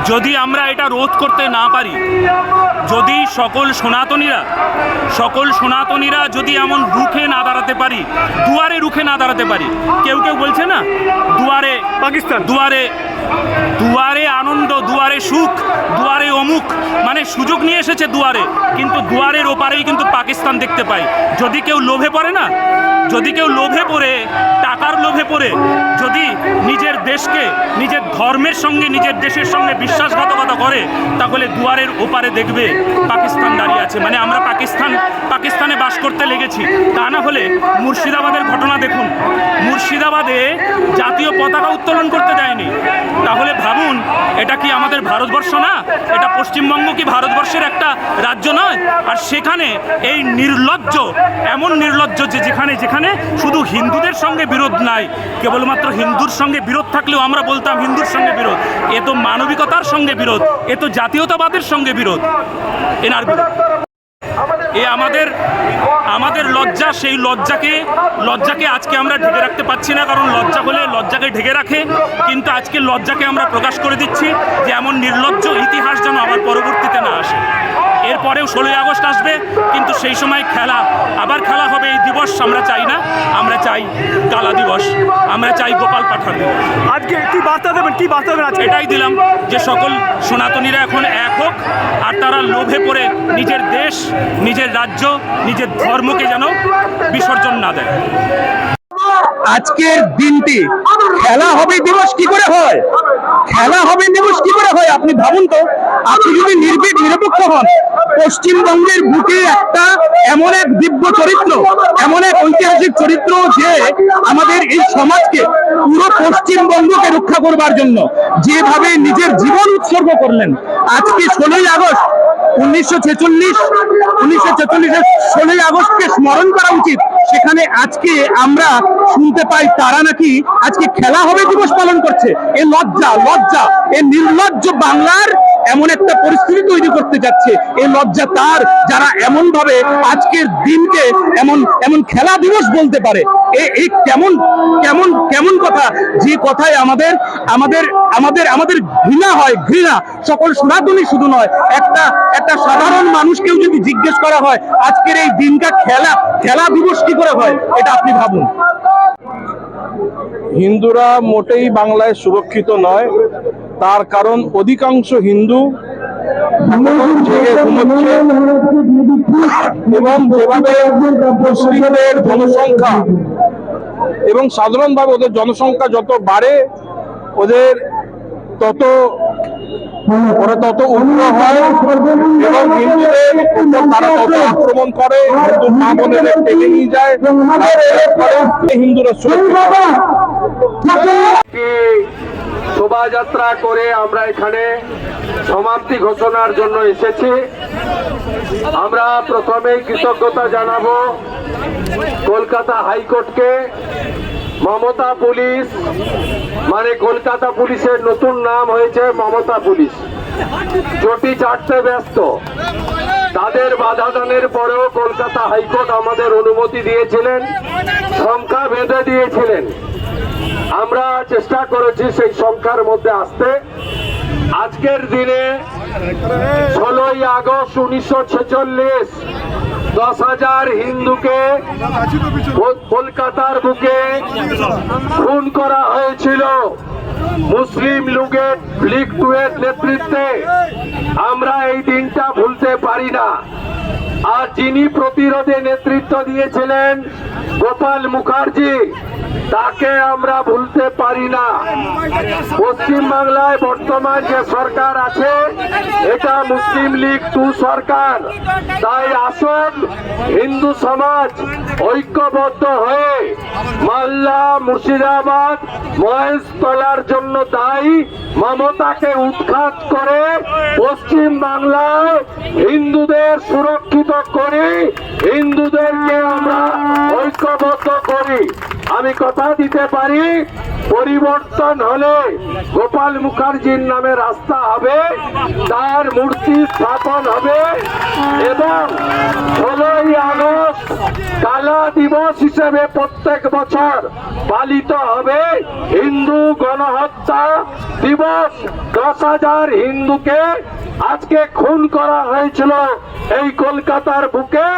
যদি আমরা এটা রোধ করতে না পারি, যদি সকল সনাতনীরা যদি এমন রুখে না দাঁড়াতে পারি, দুয়ারে রুখে না দাঁড়াতে পারি, কেউ বলছে না দুয়ারে পাকিস্তান, দুয়ারে আনন্দ, দুয়ারে সুখ, দুয়ারে অমুক, মানে সুযোগ নিয়ে এসেছে দুয়ারে, কিন্তু দুয়ারের ওপারেই কিন্তু পাকিস্তান দেখতে পাই। যদি কেউ লোভে পড়ে না, যদি কেউ লোভে পড়ে, টাকার লোভে পড়ে যদি নিজের দেশকে, নিজের ধর্মের সঙ্গে, নিজের দেশের সঙ্গে বিশ্বাসঘাতকতা করে, তাহলে দুয়ারের ওপারে দেখবে পাকিস্তান দাঁড়িয়ে আছে। মানে আমরা পাকিস্তানে বাস করতে লেগেছি। তা না হলে মুর্শিদাবাদের ঘটনা দেখুন, মুর্শিদাবাদে জাতীয় পতাকা উত্তোলন করতে দেয়নি। তাহলে ভাবুন, এটা কি আমাদের ভারতবর্ষ না? এটা পশ্চিমবঙ্গ কি ভারতবর্ষের একটা রাজ্য নয়? আর সেখানে এই নির্লজ্জ, এমন নির্লজ্জ যে যেখানে শুধু হিন্দুদের সঙ্গে বিরোধ নাই, কেবলমাত্র হিন্দুর সঙ্গে বিরোধ থাকলেও আমরা বলতাম হিন্দুর সঙ্গে বিরোধ, এ তো মানবিকতার সঙ্গে বিরোধ, এ তো জাতীয়তাবাদের সঙ্গে বিরোধ, এনার বিরোধ। এ আমাদের লজ্জা, সেই লজ্জাকে আজকে আমরা ঢেকে রাখতে পারছি না, কারণ লজ্জা হলে লজ্জাকে ঢেকে রাখে, কিন্তু আজকে লজ্জাকে আমরা প্রকাশ করে দিচ্ছি যে এমন নির্লজ্জ ইতিহাস যেন আবার পরবর্তীতে না আসে। এরপরেও 16ই আগস্ট আসবে, কিন্তু সেই সময় আবার খেলা হবে। এই দিবস আমরা চাই না, আমরা চাই কালা দিবস, আমরা চাই গোপাল পাঠার দিবস। আজকে কি বার্তা দেবেন আজকে? এটাই দিলাম যে সকল সনাতনীরা এখন এক হোক, আর তারা লোভে পড়ে নিজের দেশ, নিজের রাজ্য, নিজের ধর্মকে যেন বিসর্জন না দেয়। আজকের দিনটি খেলা হবে দিবস কি করে হয়? খেলা হবে দিবস কি করে হয়? আপনি ভাবুন তো, আপনি যদি নির্ভীক নিরপেক্ষ হন, পশ্চিমবঙ্গের বুকে একটা এমন এক দিব্য চরিত্র, এমন এক ঐতিহাসিক চরিত্র যে আমাদের এই সমাজকে, পুরো পশ্চিমবঙ্গকে রক্ষা করবার জন্য যেভাবে নিজের জীবন উৎসর্গ করলেন, আজকে 16ই আগস্ট 1946 16ই আগস্টকে স্মরণ করা উচিত। সেখানে আজকে আমরা শুনতে পাই তারা নাকি আজকে খেলা হবে দিবস পালন করছে। এ লজ্জা, এ নির্লজ্জ বাংলার এমন একটা পরিস্থিতি তৈরি করতে যাচ্ছে। এই লজ্জা তার যারা এমন ভাবে আজকের দিনকে এমন খেলা দিবস বলতে পারে। এই কেমন কথা, যে কথায় আমাদের ঘৃণা হয়। ঘৃণা সকল সনাতনী শুধু নয়, একটা সাধারণ মানুষকেও যদি জিজ্ঞেস করা হয় আজকের এই দিনটা খেলা দিবস কি করে হয়, এটা আপনি ভাবুন। হিন্দুরা মোটেই বাংলায় সুরক্ষিত নয়, তার কারণ অধিকাংশ হিন্দু জেগে ঘুমোচ্ছে, এবং যেভাবে মুসলিমদের জনসংখ্যা এবং সাধারণভাবে ওদের জনসংখ্যা যত বাড়ে, ওরা তত উগ্র হয় এবং হিন্দুদের তারা তত আক্রমণ করে, হিন্দু মা বোনেদের টেনে নিয়ে যায়, হিন্দুরা শোভাযাত্রা করে আমরা এখানে সমাপ্তি ঘোষণার জন্য এসেছি। আমরা প্রথমেই কৃতজ্ঞতা জানাবো কলকাতা হাইকোর্টকে। মমতা পুলিশ, মানে কলকাতা পুলিশের নতুন নাম হয়েছে মমতা পুলিশ, চটি চাটতে ব্যস্ত। তাদের বাধা দানের পরেও কলকাতা হাইকোর্ট আমাদের অনুমতি দিয়েছিলেন, সংখ্যা বেঁধে দিয়েছিলেন। আমরা চেষ্টা করেছি সেই সংখ্যার মধ্যে আসতে। আজকের দিনে 16ই আগস্ট 1946 10,000 হিন্দুকে কলকাতার বুকে খুন করা হয়েছিল মুসলিম লীগ 2 এর নেতৃত্বে। আমরা এই দিনটা ভুলতে পারি না। আর যিনি প্রতিরোধে নেতৃত্ব দিয়েছিলেন গোপাল মুখার্জি, তাকে আমরা ভুলতে পারি না। পশ্চিম বাংলায় বর্তমান যে সরকার আছে এটা মুসলিম লীগ 2 সরকার। তাই আসুন হিন্দু সমাজ ঐক্যবদ্ধ হয়ে মালদা, মুর্শিদাবাদ, মহেশতলার জন্য দায়ী মমতাকে উৎখাত করে পশ্চিম বাংলায় হিন্দুদের সুরক্ষিত করি, হিন্দুদেরকে আমরা ঐক্যবদ্ধ করি। আমি কথা দিতে পারি, পরিবর্তন হলে গোপাল মুখার্জির নামে রাস্তা হবে, তার মূর্তি স্থাপন হবে এবং 16ই আগস্ট কালা দিবস হিসেবে প্রত্যেক বছর পালিত হবে হিন্দু গণহত্যা দিবস। 10,000 হিন্দুকে আজকে খুন করা হয়েছিল এই কলকাতার বুকে।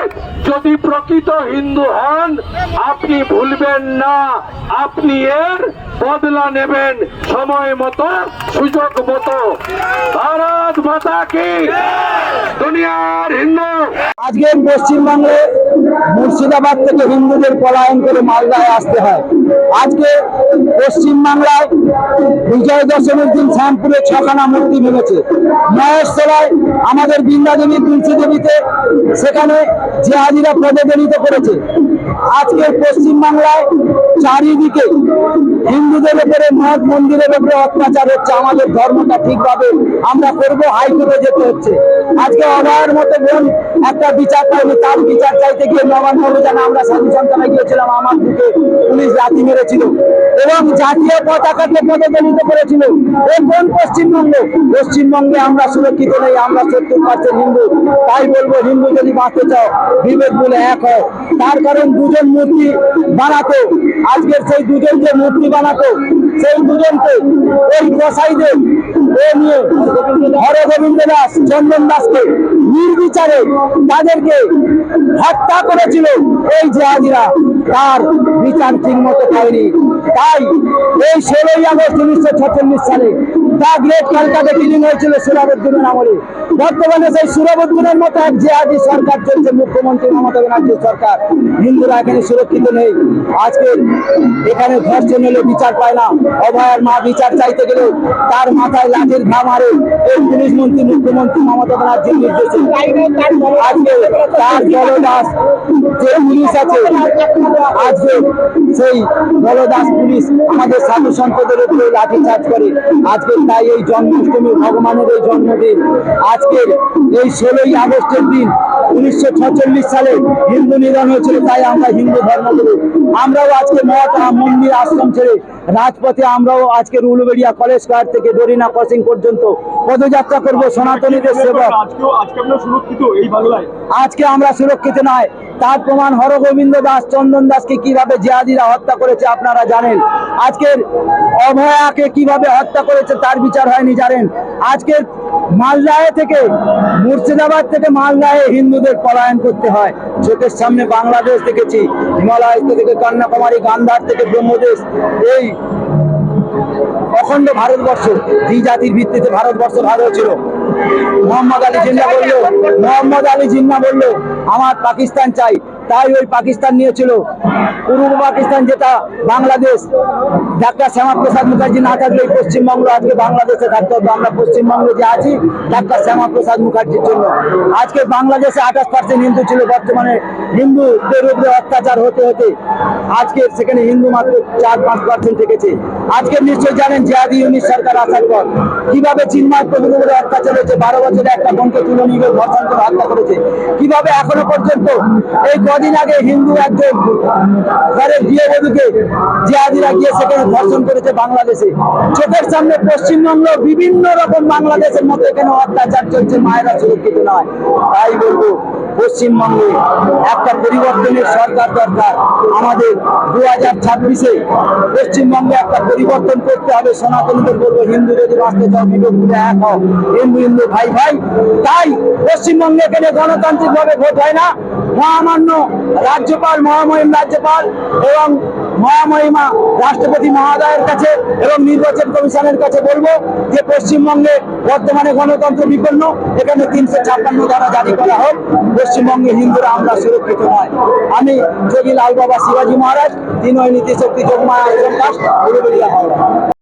যদি প্রকৃত হিন্দু হন, আপনি ভুলবেন না, আপনি এর বদলা নেবেন সময় মতো, সুযোগ মতো। ভারত মাতা কি, দুনিয়ার হিন্দু। আজকে পশ্চিমবঙ্গে মুর্শিদাবাদ থেকে হিন্দুদের পলায়ন করে মালদায় আসতে হয়। আজকে পশ্চিমবাংলায় বিজয় দশমীর দিন শ্যামপুরে 6খানা মূর্তি ভেঙেছে। মহেশতলায় আমাদের বৃন্দাদেবী তুলসী দেবীতে সেখানে জিহাদিরা প্রবেদনিত করেছে। আজকে পশ্চিমবাংলায় চারিদিকে হিন্দুদের উপরে, মঠ মন্দিরের উপরে অত্যাচার হচ্ছে। আমাদের ধর্মটা ঠিকভাবে আমরা করবো, হাইকোর্টে যেতে হচ্ছে। আজকে অভয়ের মতো বোন একটা বিচার পাইনি, তার বিচার চাইতে গিয়ে নবান্ন অভিযানে আমরা সাধু সন্তানে গিয়েছিলাম, আমার বুকে পুলিশ লাথি মেরেছিল এবং জাতীয় পতাকাকে প্রবেদনিত করেছিল। এ কোন পশ্চিমবঙ্গ? পশ্চিমবঙ্গে আমরা সুরক্ষিত নেই, আমরা 70% হিন্দু। তাই বলবো, হিন্দু যদি বাঁচতে চাও, বিবেক বলে এক হয়। তার কারণ দুজন মূর্তি বানাতো, আজকের সেই দুজন যে মূর্তি বানাতো, সেই দুজনকে ওই কসাইদের নিয়ে হরগোবিন্দ দাস, চন্দন দাসকে নির্বিচারে তাদেরকে হত্যা করেছিল এই জিহাদিরা, তার বিচার ঠিক মতো পায়নি। তাই এই 16ই আগস্ট 1946 সালে দা গ্রেট ক্যালকাটা কিলিং হয়েছিল সুরাবুদ্দিনের আমলে। বর্তমানে সেই সুরাবুদ্দিনের মতো এক জিহাদি সরকার চলছে, মুখ্যমন্ত্রী মমতা ব্যানার্জির সরকার। হিন্দুরা এখানে সুরক্ষিত নেই। আজকে এখানে ধর্ষণ হলে বিচার পায় না। অভয়ের মা বিচার চাইতে গেলে তার মাথায় লাঠির ঘা মারে এই পুলিশ মন্ত্রী, মুখ্যমন্ত্রী মমতা ব্যানার্জির নির্দেশে। আজকে তার বলদাস যে পুলিশ আছে, আজকে সেই বলদাস পুলিশ আমাদের সাধু সন্তদের উপরে লাঠি চার্জ করে। আজকে তাই এই জন্মাষ্টমী, ভগবানের এই জন্মদিন, আজকের এই 16ই আগস্টের দিন 1946 সালে হিন্দু নিধন হয়েছিল। তাই আমরা হিন্দু ধর্মগুরু, আমরাও আজকে মঠ, মন্দির, আশ্রম ছেড়ে রাজপথে আমরাও আজকে উলুবেড়িয়া কলেজ স্কয়ার থেকে দরিনা ক্রসিং পর্যন্ত পদযাত্রা করব সনাতনীদের সেবক। আজকে আমরা সুরক্ষিত নয়, তার প্রমাণ হরগোবিন্দ দাস, চন্দন দাসকে কিভাবে জিহাদিরা হত্যা করেছে আপনারা জানেন। আজকের অভয়াকে কিভাবে হত্যা করেছে তার বিচার হয়নি জানেন। আজকের মালদায় থেকে, মুর্শিদাবাদ থেকে মালদায় হিন্দুদের পলায়ন করতে হয়। চোখের সামনে বাংলাদেশ দেখেছি, হিমালয় থেকে কন্যাকুমারী, গান্ধার থেকে ব্রহ্মদেশ, এই অখণ্ড ভারতবর্ষ, দ্বিজাতির ভিত্তিতে ভারতবর্ষ ভাগ হয়েছিল। মোহাম্মদ আলী জিন্নাহ বললো আমার পাকিস্তান চাই, তাই ওই পাকিস্তান নিয়েছিল। পূর্ব পাকিস্তান যেটা বাংলাদেশ, ডাক্তার শ্যামাপ্রসাদ মুখার্জি না থাকলে এই পশ্চিমবঙ্গ আজকে বাংলাদেশে থাকতে হতো। আমরা পশ্চিমবঙ্গে যে আছি ডাক্তার শ্যামাপ্রসাদ মুখার্জির জন্য। আজকে বাংলাদেশে 28% হিন্দু ছিল, বর্তমানে হিন্দুদের উপরে অত্যাচার হতে হতে আজকে সেখানে হিন্দু মাত্র 4-5% থেকেছে। আজকে নিশ্চয় জানেন জিহাদি ইউনিট সরকার আসার পর কিভাবে চিন্ময় প্রভুর উপরে অত্যাচার হয়েছে। 12 বছরে একটা বোনকে তুলে নিয়ে ধর্ষণ করে হত্যা করেছে। কিভাবে এখনো পর্যন্ত এই কদিন আগে হিন্দু একজন ঘরের গৃহবধূকে জিহাদিরা গিয়ে সেখানে ধর্ষণ করেছে বাংলাদেশে। চোখের সামনে পশ্চিমবঙ্গ বিভিন্ন রকম বাংলাদেশের মতো এখানে অত্যাচার চলছে, মায়েরা সুরক্ষিত নয়। তাই বলবো, পশ্চিমবঙ্গে একটা পরিবর্তনের সরকার দরকার। আমাদের 2026-এ পশ্চিমবঙ্গে একটা পরিবর্তন করতে হবে। সনাতনীদের বলবো, হিন্দু যদি বাঁচতে চাও, বিবেক বলে এক হও, হিন্দু হিন্দু ভাই ভাই। তাই পশ্চিমবঙ্গে এখানে গণতান্ত্রিক ভাবে ভোট হয় না। মহামান্য রাজ্যপাল, মহামহিম রাজ্যপাল এবং মহামহিমা রাষ্ট্রপতি মহোদয়ের কাছে এবং নির্বাচন কমিশনের কাছে বলবো যে পশ্চিমবঙ্গে বর্তমানে গণতন্ত্র বিপন্ন, এখানে 356 ধারা জারি করা হোক। পশ্চিমবঙ্গে হিন্দুরা আমরা সুরক্ষিত নয়। আমি যোগী লাল বাবা শিবাজী মহারাজ, 3 নীতি শক্তি যোগমায়া আশ্রম দাস, উলুবেড়িয়া হাওড়া।